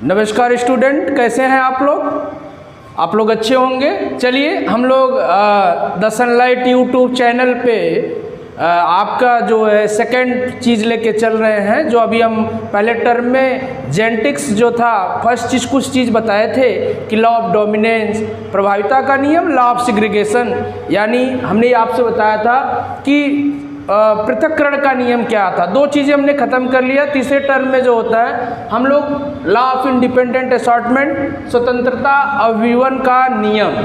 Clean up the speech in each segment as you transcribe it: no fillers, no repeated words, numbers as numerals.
नमस्कार स्टूडेंट, कैसे हैं आप लोग? आप लोग अच्छे होंगे। चलिए हम लोग द सनलाइट यूट्यूब चैनल पे आपका जो है सेकंड चीज़ लेके चल रहे हैं। जो अभी हम पहले टर्म में जेनेटिक्स जो था फर्स्ट चीज़ कुछ चीज़ बताए थे कि लॉ ऑफ डोमिनेंस, प्रभाविता का नियम, लॉ ऑफ सेग्रीगेशन, यानी हमने आपसे बताया था कि पृथक्करण का नियम क्या था। दो चीज़ें हमने ख़त्म कर लिया। तीसरे टर्म में जो होता है हम लोग लॉ ऑफ इंडिपेंडेंट असॉर्टमेंट, स्वतंत्रता अवयवन का नियम,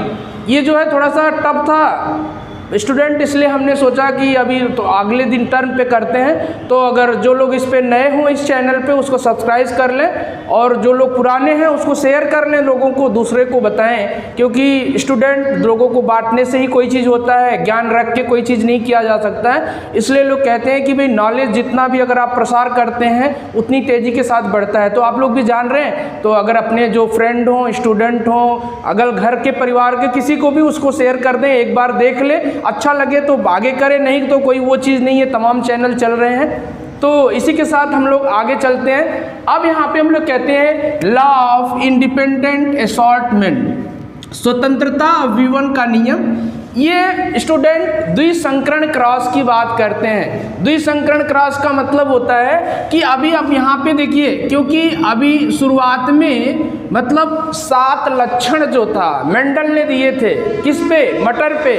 ये जो है थोड़ा सा टफ था स्टूडेंट, इसलिए हमने सोचा कि अभी तो अगले दिन टर्म पे करते हैं। तो अगर जो लोग इस पे नए हों इस चैनल पे उसको सब्सक्राइब कर लें, और जो लोग पुराने हैं उसको शेयर कर लें, लोगों को, दूसरे को बताएं, क्योंकि स्टूडेंट लोगों को बांटने से ही कोई चीज़ होता है, ज्ञान रख के कोई चीज़ नहीं किया जा सकता है। इसलिए लोग कहते हैं कि भाई नॉलेज जितना भी अगर आप प्रसार करते हैं उतनी तेज़ी के साथ बढ़ता है। तो आप लोग भी जान रहे हैं, तो अगर अपने जो फ्रेंड हों, स्टूडेंट हों, अगर घर के परिवार के किसी को भी उसको शेयर कर दें, एक बार देख ले, अच्छा लगे तो आगे करें, नहीं तो कोई वो चीज़ नहीं है, तमाम चैनल चल रहे हैं। तो इसी के साथ हम लोग आगे चलते हैं। अब यहाँ पे हम लोग कहते हैं लॉ ऑफ इंडिपेंडेंट असॉर्टमेंट, स्वतंत्रता अवयवन का नियम। ये स्टूडेंट द्विसंकरण क्रॉस की बात करते हैं। द्विसंकरण क्रॉस का मतलब होता है कि अभी आप यहाँ पे देखिए, क्योंकि अभी शुरुआत में मतलब 7 लक्षण जो था मेंडल ने दिए थे, किस पे? मटर पे।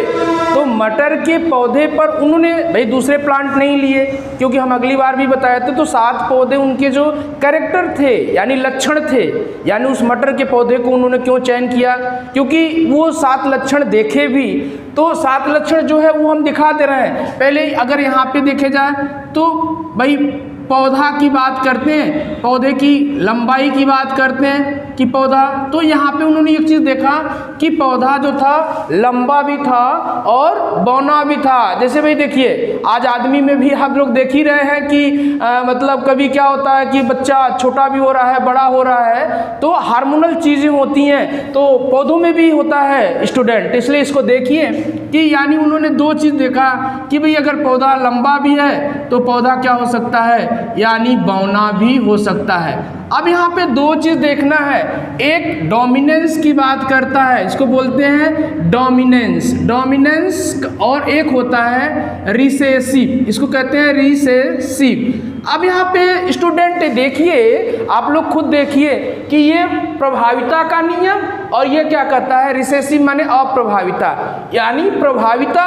तो मटर के पौधे पर उन्होंने भाई दूसरे प्लांट नहीं लिए, क्योंकि हम अगली बार भी बताए थे। तो 7 पौधे उनके जो कैरेक्टर थे यानी लक्षण थे, यानी उस मटर के पौधे को उन्होंने क्यों चयन किया? क्योंकि वो 7 लक्षण देखे भी, तो 7 लक्षण जो है वो हम दिखा दे रहे हैं। पहले अगर यहाँ पे देखे जाए तो भाई पौधा की बात करते हैं, पौधे की लंबाई की बात करते हैं कि पौधा, तो यहाँ पे उन्होंने एक चीज़ देखा कि पौधा जो था लंबा भी था और बौना भी था। जैसे भाई देखिए आज आदमी में भी हम लोग देख ही रहे हैं कि मतलब कभी क्या होता है कि बच्चा छोटा भी हो रहा है, बड़ा हो रहा है, तो हार्मोनल चीज़ें होती हैं, तो पौधों में भी होता है स्टूडेंट। इसलिए इसको देखिए कि यानी उन्होंने 2 चीज़ देखा कि भाई अगर पौधा लंबा भी है तो पौधा क्या हो सकता है, यानी बौना भी हो सकता है। अब यहाँ पे 2 चीज़ देखना है, एक डोमिनेंस की बात करता है, इसको बोलते हैं डोमिनेंस, डोमिनेंस, और एक होता है रिसेसिव, इसको कहते हैं रिसेसिव। अब यहाँ पे स्टूडेंट देखिए, आप लोग खुद देखिए कि ये प्रभाविता का नियम और ये क्या कहता है, रिसेसिव माने अप्रभाविता, यानी प्रभाविता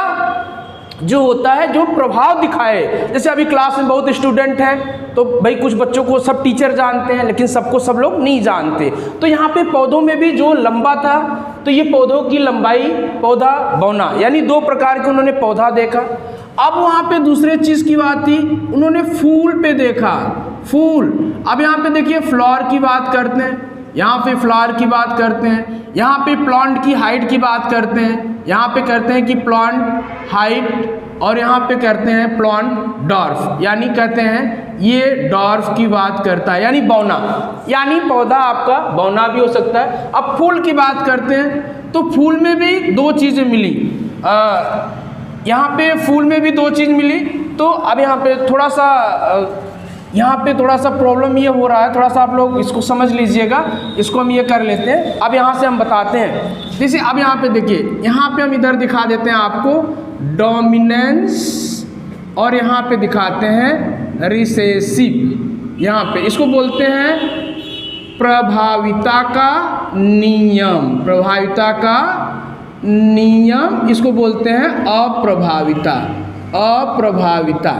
जो होता है जो प्रभाव दिखाए। जैसे अभी क्लास में बहुत स्टूडेंट हैं तो भाई कुछ बच्चों को सब टीचर जानते हैं, लेकिन सबको सब लोग नहीं जानते। तो यहाँ पे पौधों में भी जो लंबा था, तो ये पौधों की लंबाई, पौधा बौना, यानी 2 प्रकार के उन्होंने पौधा देखा। अब वहाँ पे दूसरे चीज़ की बात थी, उन्होंने फूल पे देखा, फूल। अब यहाँ पे देखिए फ्लावर की बात करते हैं, यहाँ पे फ्लावर की बात करते हैं, यहाँ पे प्लांट की हाइट की बात करते हैं, यहाँ पे करते हैं कि प्लांट हाइट, और यहाँ पे करते हैं प्लांट डॉर्फ, यानी कहते हैं ये डॉर्फ की बात करता है, यानी बौना, यानी पौधा आपका बौना भी हो सकता है। अब फूल की बात करते हैं तो फूल में भी 2 चीज़ें मिली, यहाँ पे फूल में भी 2 चीज़ मिली। तो अब यहाँ पे थोड़ा सा प्रॉब्लम ये हो रहा है, थोड़ा सा आप लोग इसको समझ लीजिएगा, इसको हम ये कर लेते हैं। अब यहाँ से हम बताते हैं, जैसे अब यहाँ पे देखिए, यहाँ पे हम इधर दिखा देते हैं आपको डोमिनेंस, और यहाँ पे दिखाते हैं रिसेसिव। यहाँ पे इसको बोलते हैं प्रभाविता का नियम, प्रभाविता का नियम, इसको बोलते हैं अप्रभाविता, अप्रभाविता।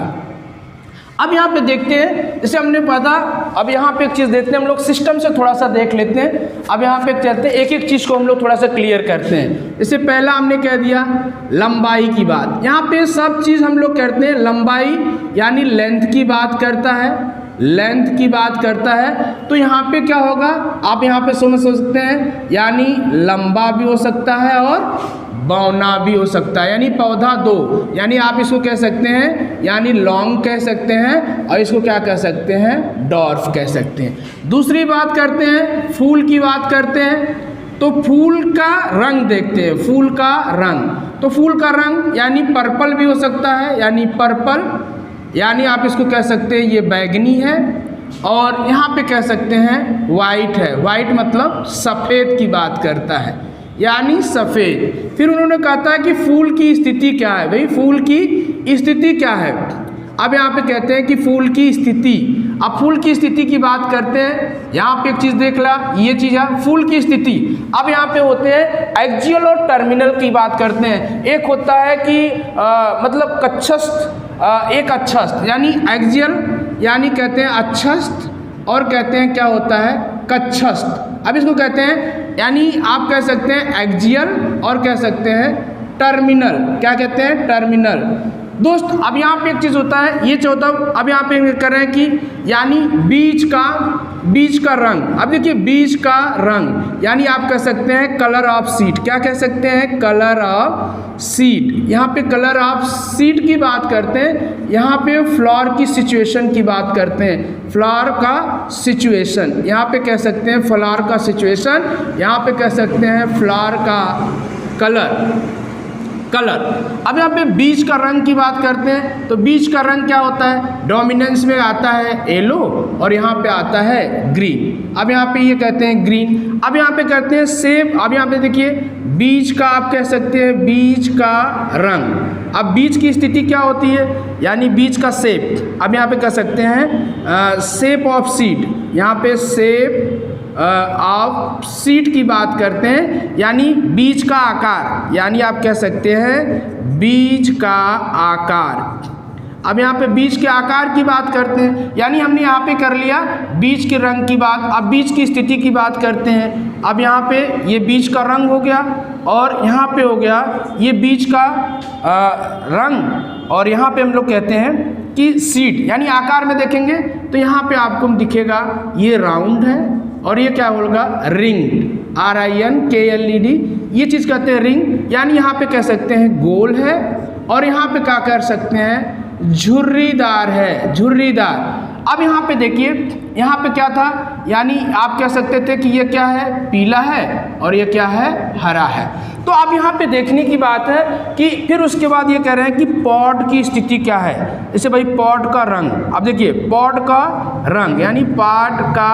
अब यहाँ पे देखते हैं, जैसे हमने पता, अब यहाँ पे एक चीज़ देखते हैं, हम लोग सिस्टम से थोड़ा सा देख लेते हैं। अब यहाँ पे चलते हैं, एक एक चीज़ को हम लोग थोड़ा सा क्लियर करते हैं। जैसे पहला हमने कह दिया लंबाई की बात, यहाँ पे सब चीज़ हम लोग करते हैं लंबाई, यानी लेंथ की बात करता है, लेंथ की बात करता है। तो यहाँ पे क्या होगा, आप यहाँ पे समझ सकते हैं, यानी लंबा भी हो सकता है और बौना भी हो सकता है, यानी पौधा 2, यानी आप इसको कह सकते हैं यानी लॉन्ग कह सकते हैं, और इसको क्या कह सकते हैं, डॉर्फ कह सकते हैं। दूसरी बात करते हैं, फूल की बात करते हैं, तो फूल का रंग देखते हैं, फूल का रंग, तो फूल का रंग यानी पर्पल भी हो सकता है, यानी पर्पल, यानी आप इसको कह सकते हैं ये बैगनी है, और यहाँ पे कह सकते हैं वाइट है। वाइट मतलब सफ़ेद की बात करता है, यानी सफ़ेद। फिर उन्होंने कहा था कि फूल की स्थिति क्या है, भाई फूल की स्थिति क्या है। अब यहाँ पे कहते हैं कि फूल की स्थिति। अब फूल की स्थिति की बात करते हैं, यहाँ पे एक चीज़ देख ला, ये चीज़ है फूल की स्थिति। अब यहाँ पे होते हैं एक्जियल और टर्मिनल की बात करते हैं। एक होता है कि मतलब कक्षस्थ, एक अक्षस्थ, यानी एक्जियल यानी कहते हैं अक्षस्थ, और कहते हैं क्या होता है कक्षस्थ। अब इसको कहते हैं, यानी आप कह सकते हैं एक्जियल और कह सकते हैं टर्मिनल। क्या कहते हैं, टर्मिनल। दोस्त अब यहाँ पे एक चीज़ होता है, ये चौथा। अब यहाँ पे कर रहे हैं कि यानी बीज का रंग। अब देखिए बीज का रंग, यानी आप कह सकते हैं कलर ऑफ सीड। क्या कह सकते हैं, कलर ऑफ सीड। यहाँ पे कलर ऑफ सीड की बात करते हैं, यहाँ पे फ्लावर की सिचुएशन की बात करते हैं, फ्लावर का सिचुएशन। यहाँ पे कह सकते हैं फ्लावर का सिचुएशन, यहाँ पे कह सकते हैं फ्लावर का कलर। अब यहाँ पे बीज का रंग की बात करते हैं, तो बीज का रंग क्या होता है, डोमिनेंस में आता है येलो और यहाँ पे आता है ग्रीन। अब यहाँ पे ये कहते हैं ग्रीन। अब यहाँ पे कहते हैं सेब। अब यहाँ पे देखिए बीज का आप कह सकते हैं बीज का रंग। अब बीज की स्थिति क्या होती है, यानी बीज का शेप। अब यहाँ पे कह सकते हैं शेप ऑफ सीड। यहाँ पे शेप ऑफ सीड की बात करते हैं, यानी बीज का आकार, यानी आप कह सकते हैं बीज का आकार। अब यहाँ पे बीज के आकार की बात करते हैं, यानी हमने यहाँ पे कर लिया बीज के रंग की बात। अब बीज की स्थिति की बात करते हैं। अब यहाँ पे ये बीज का रंग हो गया और यहाँ पे हो गया ये बीज का रंग, और यहाँ पे हम लोग कहते हैं कि सीड, यानी आकार में देखेंगे तो यहाँ पे आपको दिखेगा ये राउंड है और ये क्या होगा, रिंग, RINKLED, ये चीज़ कहते हैं रिंग। यानी यहाँ पे कह सकते हैं गोल है और यहाँ पे क्या कर सकते हैं झुर्रीदार है, झुर्रीदार। अब यहाँ पे देखिए, यहाँ पे क्या था, यानी आप कह सकते थे कि ये क्या है, पीला है और ये क्या है, हरा है। तो अब यहाँ पे देखने की बात है कि फिर उसके बाद ये कह रहे हैं कि पॉट की स्थिति क्या है। जैसे भाई पॉट का रंग, अब देखिए पॉट का रंग यानी पाट का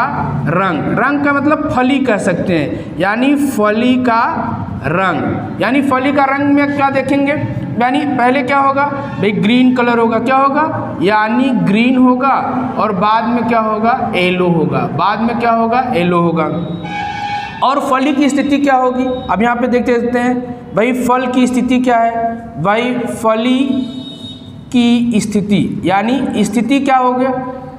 रंग, रंग का मतलब फली कह सकते हैं, यानी फली का रंग। यानी फली का रंग में क्या देखेंगे, यानी पहले क्या होगा भाई ग्रीन कलर होगा, क्या होगा, यानी ग्रीन होगा, और बाद में क्या होगा, येलो होगा, बाद में क्या होगा, येलो होगा। और फली की स्थिति क्या होगी, अब यहाँ पे देखते हैं भाई फल की स्थिति क्या है। भाई फली की स्थिति यानी स्थिति क्या हो गया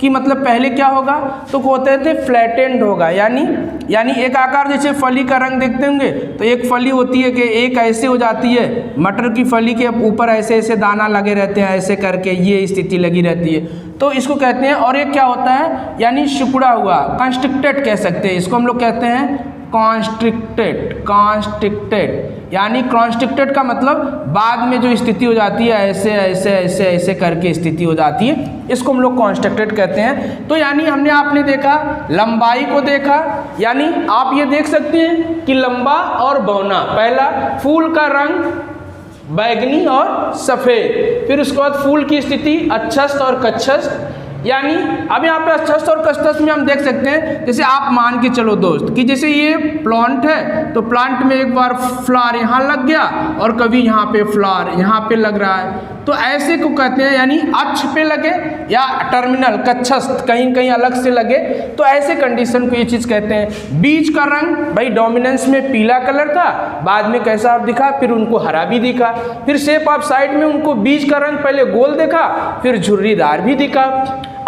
कि मतलब पहले क्या होगा, तो कहते थे फ्लैटेंड होगा, यानी एक आकार, जैसे फली का रंग देखते होंगे तो एक फली होती है कि एक ऐसे हो जाती है, मटर की फली के ऊपर ऐसे ऐसे दाना लगे रहते हैं, ऐसे करके ये स्थिति लगी रहती है, तो इसको कहते हैं। और एक क्या होता है, यानी सिकुड़ा हुआ, कंस्ट्रिक्टेड कह सकते हैं इसको, हम लोग कहते हैं कॉन्स्ट्रिक्टेड, यानी कॉन्स्ट्रिक्टेड का मतलब बाद में जो स्थिति हो जाती है ऐसे ऐसे ऐसे ऐसे करके स्थिति हो जाती है, इसको हम लोग कॉन्स्ट्रिक्टेड कहते हैं। तो यानी हमने आपने देखा लंबाई को देखा, यानी आप ये देख सकते हैं कि लंबा और बौना, पहला फूल का रंग बैगनी और सफ़ेद, फिर उसके बाद फूल की स्थिति अच्छस्थ और कक्षस्थ। यानी अब यहाँ पे अच्छस्थ और कक्षस्थ में हम देख सकते हैं, जैसे आप मान के चलो दोस्त कि जैसे ये प्लांट है तो प्लांट में एक बार फ्लावर यहाँ लग गया और कभी यहाँ पे फ्लावर यहाँ पे लग रहा है, तो ऐसे को कहते हैं, यानी अक्ष पे लगे या टर्मिनल कक्षस्थ कहीं कहीं अलग से लगे, तो ऐसे कंडीशन को ये चीज़ कहते हैं। बीज का रंग भाई डोमिनेंस में पीला कलर था, बाद में कैसा दिखा, फिर उनको हरा भी दिखा। फिर शेप ऑफ साइड में उनको बीज का रंग पहले गोल देखा, फिर झुर्रीदार भी दिखा।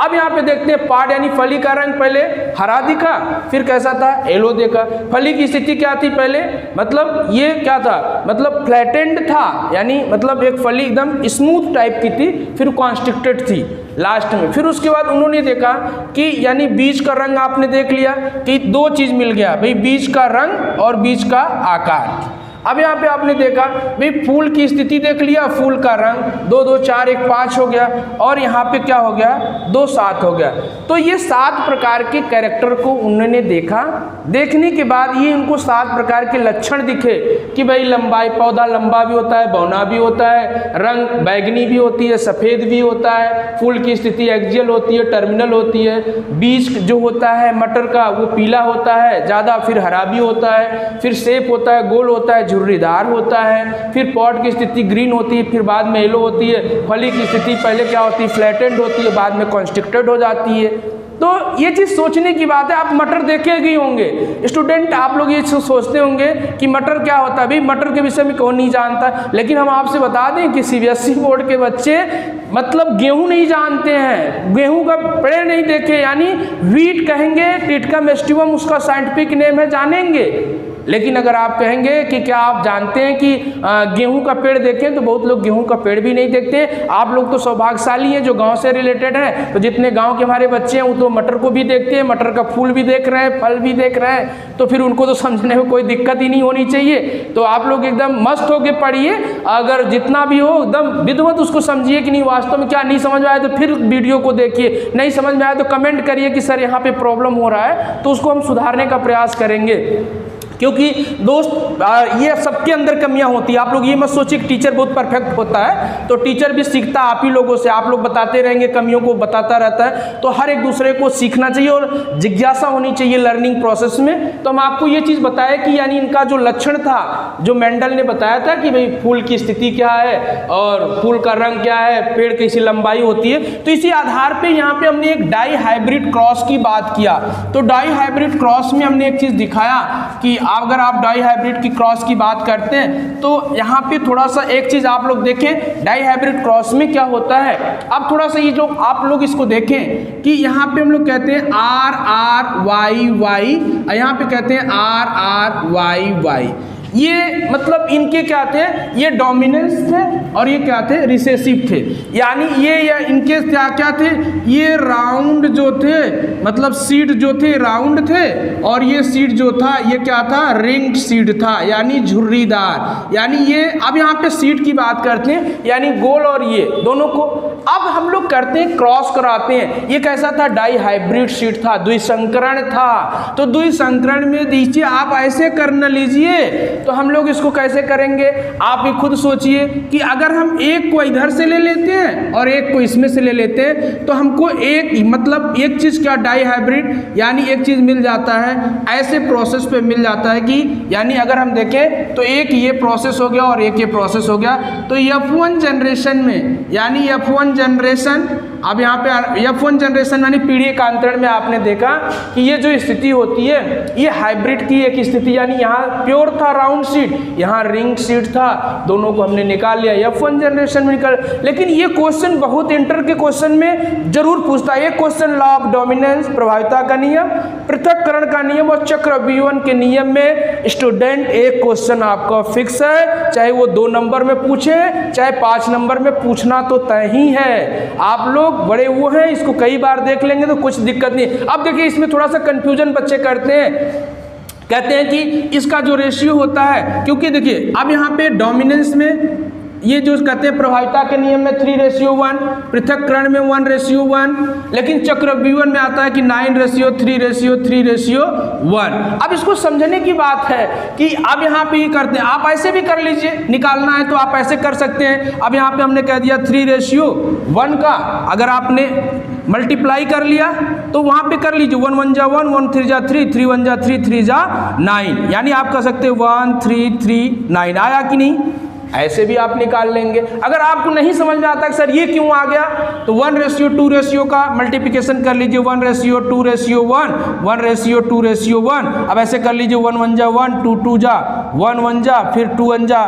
अब यहाँ पे देखते हैं पार्ट, यानी फली का रंग पहले हरा दिखा, फिर कैसा था, येलो देखा। फली की स्थिति क्या थी पहले, मतलब ये क्या था, मतलब फ्लैटेंड था, यानी मतलब एक फली एकदम स्मूथ टाइप की थी, फिर कॉन्स्ट्रिक्टेड थी लास्ट में। फिर उसके बाद उन्होंने देखा कि यानी बीज का रंग आपने देख लिया कि दो चीज़ मिल गया भाई, बीज का रंग और बीज का आकार। अब यहाँ पे आपने देखा भाई फूल की स्थिति देख लिया, फूल का रंग 2 2 4 1 5 हो गया, और यहाँ पे क्या हो गया 2 7 हो गया। तो ये 7 प्रकार के कैरेक्टर को उन्होंने देखा। देखने के बाद ये उनको 7 प्रकार के लक्षण दिखे कि भाई लंबाई, पौधा लंबा भी होता है, बौना भी होता है, रंग बैगनी भी होती है, सफ़ेद भी होता है, फूल की स्थिति एक्सियल होती है, टर्मिनल होती है, बीज जो होता है मटर का वो पीला होता है ज़्यादा, फिर हरा भी होता है, फिर शेप होता है, गोल होता है, झुर्रीदार होता है, फिर पॉट की स्थिति ग्रीन होती है, फिर बाद में येलो होती है, फली की स्थिति पहले क्या होती है फ्लैटेंड होती है, बाद में कॉन्स्ट्रिक्टेड हो जाती है। तो ये चीज़ सोचने की बात है। आप मटर देखे ही होंगे स्टूडेंट, आप लोग ये सोचते होंगे कि मटर क्या होता है, भाई मटर के विषय में कौन नहीं जानता। लेकिन हम आपसे बता दें कि CBSE बोर्ड के बच्चे मतलब गेहूं नहीं जानते हैं, गेहूं का पेड़ नहीं देखे, यानी वीट कहेंगे, टिटकम एस्टिवम उसका साइंटिफिक नेम है, जानेंगे। लेकिन अगर आप कहेंगे कि क्या आप जानते हैं कि गेहूं का पेड़ देखें, तो बहुत लोग गेहूं का पेड़ भी नहीं देखते। आप लोग तो सौभाग्यशाली हैं जो गांव से रिलेटेड हैं, तो जितने गांव के हमारे बच्चे हैं वो तो मटर को भी देखते हैं, मटर का फूल भी देख रहे हैं, फल भी देख रहे हैं, तो फिर उनको तो समझने में कोई दिक्कत ही नहीं होनी चाहिए। तो आप लोग एकदम मस्त होके पढ़िए, अगर जितना भी हो एकदम विधिवत उसको समझिए कि नहीं वास्तव में क्या नहीं समझ में आया तो फिर वीडियो को देखिए, नहीं समझ में आया तो कमेंट करिए कि सर यहाँ पे प्रॉब्लम हो रहा है, तो उसको हम सुधारने का प्रयास करेंगे। क्योंकि दोस्त ये सबके अंदर कमियां होती है। आप लोग ये मत सोचिए कि टीचर बहुत परफेक्ट होता है, तो टीचर भी सीखता आप ही लोगों से, आप लोग बताते रहेंगे, कमियों को बताता रहता है, तो हर एक दूसरे को सीखना चाहिए और जिज्ञासा होनी चाहिए लर्निंग प्रोसेस में। तो हम आपको ये चीज़ बताया कि यानी इनका जो लक्षण था, जो मेंडल ने बताया था कि भाई फूल की स्थिति क्या है और फूल का रंग क्या है, पेड़ कैसी लंबाई होती है, तो इसी आधार पर यहाँ पे हमने एक डाई हाइब्रिड क्रॉस की बात किया। तो डाई हाइब्रिड क्रॉस में हमने एक चीज़ दिखाया कि अगर आप डाई हाइब्रिड की क्रॉस की बात करते हैं तो यहाँ पे थोड़ा सा एक चीज आप लोग देखें, डाई हाइब्रिड क्रॉस में क्या होता है। अब थोड़ा सा ये जो आप लोग इसको देखें कि यहाँ पे हम लोग कहते हैं RRYY, यहाँ पे कहते हैं RRYY। ये मतलब इनके क्या थे, ये डोमिनेंस थे और ये क्या थे, रिसेसिव थे। यानी ये इनके क्या थे, ये राउंड जो थे, मतलब सीड जो थे राउंड थे, और ये सीड जो था ये क्या था, रिंग्ड सीड था, यानी झुर्रीदार। यानी ये अब यहाँ पे सीड की बात करते हैं, यानी गोल और ये दोनों को अब हम लोग करते हैं क्रॉस कराते हैं। ये कैसा था, डाई हाइब्रिड सीड था, द्विसंकरण था। तो द्विसंकरण में दीजिए आप ऐसे कर न लीजिए, तो हम लोग इसको कैसे करेंगे, आप ही खुद सोचिए कि अगर हम एक को इधर से ले लेते हैं और एक को इसमें से ले लेते हैं, तो हमको एक मतलब एक चीज क्या, डाई हाइब्रिड, यानी एक चीज मिल जाता है, ऐसे प्रोसेस पे मिल जाता है कि यानी अगर हम देखें तो एक ये प्रोसेस हो गया और एक ये प्रोसेस हो गया। तो F1 जनरेशन में, यानी F1 जनरेशन, अब यहाँ पे F1 जनरेशन यानी पीढ़ी कांतरण में आपने देखा कि ये जो स्थिति होती है ये हाइब्रिड की एक स्थिति, यानी यहाँ प्योर था राउंड सीड, यहाँ रिंग सीड था, दोनों को हमने निकाल लिया, F1 जनरेशन में निकाल। लेकिन ये क्वेश्चन बहुत इंटर के क्वेश्चन में जरूर पूछता है। एक क्वेश्चन लॉ ऑफ डोमिनेंस, प्रभाविता का नियम, पृथक्करण का नियम और चक्रव्यूहन के नियम में स्टूडेंट एक क्वेश्चन आपका फिक्स है, चाहे वो 2 नंबर में पूछे चाहे 5 नंबर में पूछना तो तय ही है। आप लोग बड़े वो हैं, इसको कई बार देख लेंगे तो कुछ दिक्कत नहीं। अब देखिए इसमें थोड़ा सा कंफ्यूजन बच्चे करते हैं, कहते हैं कि इसका जो रेशियो होता है, क्योंकि देखिए अब यहाँ पे डोमिनेंस में ये जो कहते हैं प्रभाविता के नियम में 3:1, पृथक्करण में 1:1, लेकिन चक्रव्यूहन में आता है कि 9:3:3:1। अब इसको समझने की बात है कि अब यहाँ पे ये करते हैं, आप ऐसे भी कर लीजिए, निकालना है तो आप ऐसे कर सकते हैं। अब यहाँ पे हमने कह दिया 3:1 का अगर आपने मल्टीप्लाई कर लिया तो वहाँ पे कर लीजिए 1 1 जा 1, 1 3 जा 3, 3 1 जा 3, 3 जा 9, यानी आप कर सकते हैं 1 3 3 9। आया कि नहीं, ऐसे भी आप निकाल लेंगे। अगर आपको नहीं समझ में आता कि सर ये क्यों आ गया, तो 1:2 का मल्टीप्लिकेशन कर लीजिए, 1:2:1, 1:2:1। अब ऐसे कर लीजिए 1 1 जा 1, 2 2 जा 1 1 जा, फिर 2 1 जा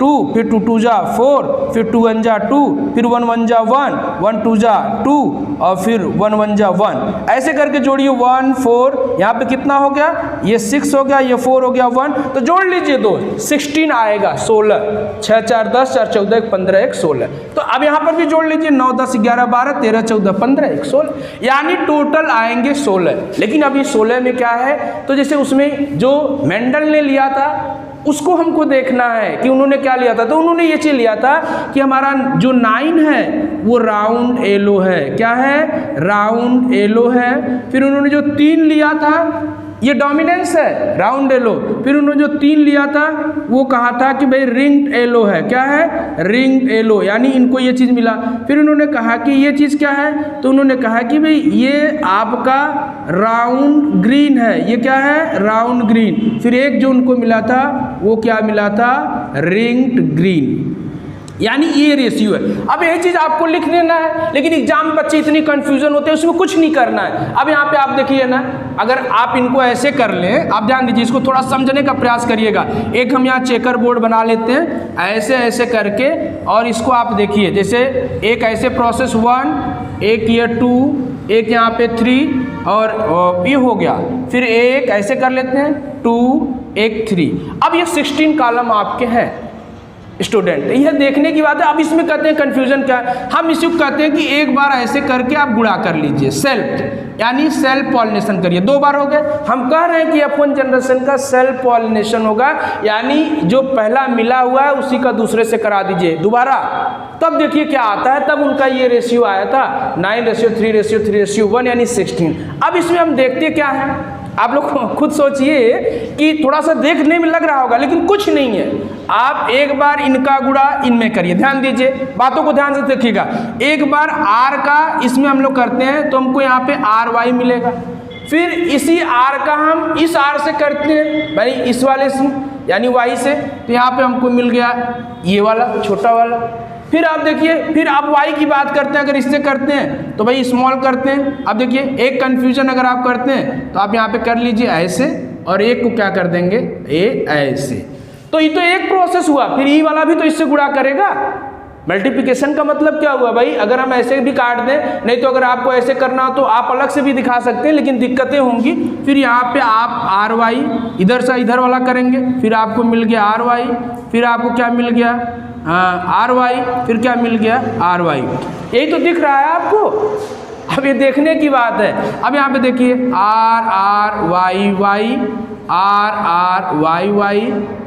2, फिर 2 2 जा 4, फिर 2 1 जा 2, फिर 1 1 जा 1, 1 2 जा 2 और फिर 1 1 जा 1। ऐसे करके जोड़िए 1 4, यहाँ पे कितना हो गया, ये 6 हो गया, ये 4 हो गया 1, तो जोड़ लीजिए 2, 16 आएगा, 16, 6 4 10, 4 14 1 15 1 16। तो अब यहाँ पर भी जोड़ लीजिए 9 10 11 12 13 14 15 1 16, यानी टोटल आएंगे 16। लेकिन अब ये 16 में क्या है, तो जैसे उसमें जो मेंडल ने लिया था उसको हमको देखना है कि उन्होंने क्या लिया था। तो उन्होंने ये चीज़ लिया था कि हमारा जो 9 है वो राउंड एलो है। क्या है? राउंड एलो है। फिर उन्होंने जो 3 लिया था ये डोमिनेंस है, राउंड एलो। फिर उन्होंने जो 3 लिया था वो कहा था कि भाई रिंग्ड एलो है। क्या है? रिंग्ड एलो, यानी इनको ये चीज़ मिला। फिर उन्होंने कहा कि ये चीज़ क्या है, तो उन्होंने कहा कि भाई ये आपका राउंड ग्रीन है। ये क्या है? Round green. फिर एक जो उनको मिला था वो क्या मिला था? रिंग्ड ग्रीन, यानी ये रेशियो है। अब यही चीज़ आपको लिख लेना है, लेकिन एग्जाम में बच्चे इतनी कंफ्यूजन होते हैं, उसमें कुछ नहीं करना है। अब यहाँ पे आप देखिए ना, अगर आप इनको ऐसे कर लें, आप ध्यान दीजिए, इसको थोड़ा समझने का प्रयास करिएगा। एक हम यहाँ चेकर बोर्ड बना लेते हैं ऐसे ऐसे करके, और इसको आप देखिए, जैसे एक ऐसे प्रोसेस 1, एक ये 2, एक यहाँ पे 3 और ये हो गया। फिर एक ऐसे कर लेते हैं 2, एक 3। अब ये 16 कॉलम आपके हैं स्टूडेंट, यह देखने की बात है। अब इसमें कहते हैं कंफ्यूजन क्या है, हम इसी को कहते हैं कि एक बार ऐसे करके आप गुणा कर लीजिए, सेल्फ यानी सेल्फ पॉलिनेशन करिए। 2 बार हो गए। हम कह रहे हैं कि F1 जनरेशन का सेल्फ पॉलिनेशन होगा, यानी जो पहला मिला हुआ है उसी का दूसरे से करा दीजिए दोबारा। तब देखिए क्या आता है, तब उनका ये रेशियो आया था 9:3:3:1 यानी 16। अब इसमें हम देखते क्या है, आप लोग खुद सोचिए कि थोड़ा सा देखने में लग रहा होगा लेकिन कुछ नहीं है। आप एक बार इनका गुणा इनमें करिए, ध्यान दीजिए, बातों को ध्यान से देखिएगा। एक बार r का इसमें हम लोग करते हैं तो हमको यहाँ पे ry मिलेगा। फिर इसी r का हम इस r से करते हैं भाई, इस वाले से यानी y से, तो यहाँ पे हमको मिल गया ये वाला छोटा वाला। फिर आप देखिए, फिर आप y की बात करते हैं, अगर इससे करते हैं तो भाई स्मॉल करते हैं। अब देखिए एक कन्फ्यूजन अगर आप करते हैं तो आप यहाँ पे कर लीजिए ऐसे, और एक को क्या कर देंगे ए ऐसे। तो ये तो एक प्रोसेस हुआ। फिर ई वाला भी तो इससे गुणा करेगा। मल्टीप्लिकेशन का मतलब क्या हुआ भाई, अगर हम ऐसे भी काट दें, नहीं तो अगर आपको ऐसे करना हो तो आप अलग से भी दिखा सकते हैं, लेकिन दिक्कतें होंगी। फिर यहाँ पे आप ry इधर से इधर वाला करेंगे, फिर आपको मिल गया ry, फिर आपको क्या मिल गया ry, फिर क्या मिल गया ry। यही तो दिख रहा है आपको। अब ये देखने की बात है। अब यहाँ पे देखिए r y y,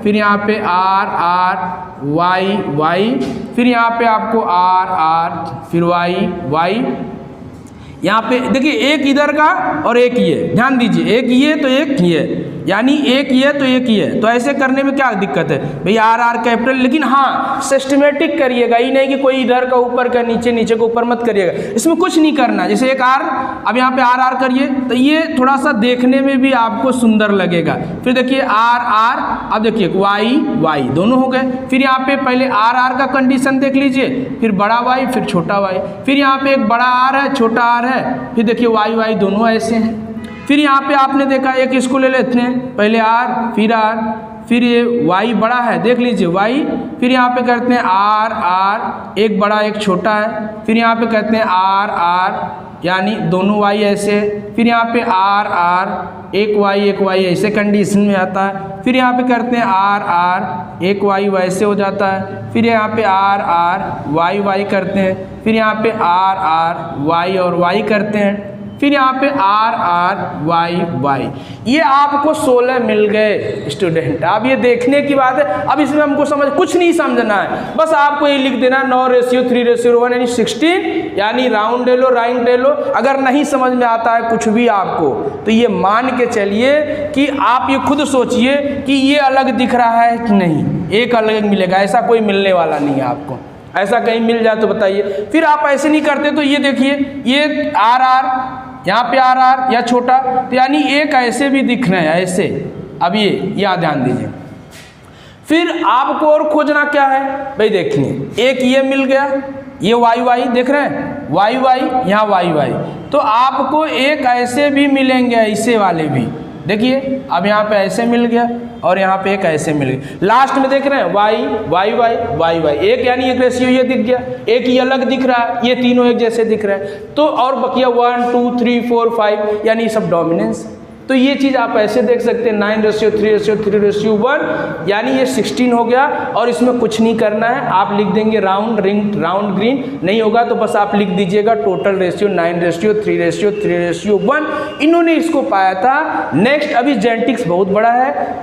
फिर यहाँ पे r y, फिर यहाँ पे आपको r, फिर y। यहाँ पे देखिए एक इधर का और एक ये, ध्यान दीजिए, एक ये तो एक ये, यानी एक ये तो एक ये। तो ऐसे करने में क्या दिक्कत है भाई, r कैपिटल। लेकिन हाँ सिस्टमेटिक करिएगा, ये नहीं कि कोई इधर का ऊपर का नीचे, नीचे को ऊपर मत करिएगा। इसमें कुछ नहीं करना। जैसे एक r, अब यहाँ पे r करिए तो ये थोड़ा सा देखने में भी आपको सुंदर लगेगा। फिर देखिए r, अब देखिए y दोनों हो गए। फिर यहाँ पे पहले r का कंडीशन देख लीजिए, फिर बड़ा y, फिर छोटा y। फिर यहाँ पे एक बड़ा r है, छोटा r है, फिर देखिए y दोनों ऐसे हैं। फिर यहाँ पे आपने देखा, एक इसको ले लेते हैं, पहले r, फिर ये y बड़ा है, देख लीजिए y। फिर यहाँ पे करते हैं r, एक बड़ा एक छोटा है। फिर यहाँ पे कहते हैं r, यानी दोनों y ऐसे। फिर यहाँ पे r, एक y ऐसे कंडीशन में आता है। फिर यहाँ पे करते हैं r, एक y वैसे हो जाता है। फिर यहाँ पे r, y करते हैं। फिर यहाँ पे r, y और y करते हैं। फिर यहाँ पे r, y। ये आपको 16 मिल गए स्टूडेंट। अब ये देखने की बात है। अब इसमें हमको कुछ नहीं समझना है, बस आपको ये लिख देना 9:3:1 यानी 16, यानी राउंड एलो, राइट एलो। अगर नहीं समझ में आता है कुछ भी आपको, तो ये मान के चलिए कि आप ये खुद सोचिए कि ये अलग दिख रहा है कि नहीं, एक अलग मिलेगा, ऐसा कोई मिलने वाला नहीं है आपको। ऐसा कहीं मिल जाए तो बताइए। फिर आप ऐसे नहीं करते तो ये देखिए, ये r, यहाँ पे r या छोटा, तो यानी एक ऐसे भी दिख रहे हैं ऐसे। अब ये याद ध्यान दीजिए। फिर आपको और खोजना क्या है भाई, देखिए एक ये मिल गया, ये y देख रहे हैं, y यहाँ y। तो आपको एक ऐसे भी मिलेंगे, ऐसे वाले भी देखिए। अब यहाँ पे ऐसे मिल गया और यहाँ पे एक ऐसे मिल गया। लास्ट में देख रहे हैं y, एक यानी एक रेशियो ये दिख गया, एक ही अलग दिख रहा है, ये तीनों एक जैसे दिख रहे हैं। तो और बकिया 1 2 3 4 5 यानी सब डोमिनेंस। तो ये चीज़ आप ऐसे देख सकते हैं 9:3:3:1, यानी ये 16 हो गया और इसमें कुछ नहीं करना है, आप लिख देंगे राउंड रिंग राउंड ग्रीन। नहीं होगा तो बस आप लिख दीजिएगा टोटल रेशियो 9:3:3:1। इन्होंने इसको पाया था। नेक्स्ट, अभी जेनेटिक्स बहुत बड़ा है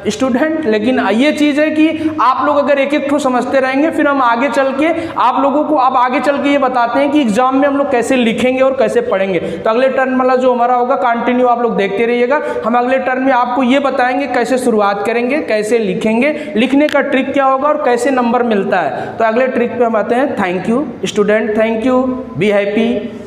स्टूडेंट, लेकिन ये चीज़ है कि आप लोग अगर एक एक ठो समझते रहेंगे फिर हम आगे चल के आप लोगों को अब आगे चल के ये बताते हैं कि एग्जाम में हम लोग कैसे लिखेंगे और कैसे पढ़ेंगे। तो अगले टर्म वाला जो हमारा होगा कंटिन्यू आप लोग देखते रहिएगा। हम अगले टर्म में आपको ये बताएंगे कैसे शुरुआत करेंगे, कैसे लिखेंगे, लिखने का ट्रिक क्या होगा और कैसे नंबर मिलता है। तो अगले ट्रिक पे हम आते हैं। Thank you student, thank you, be happy.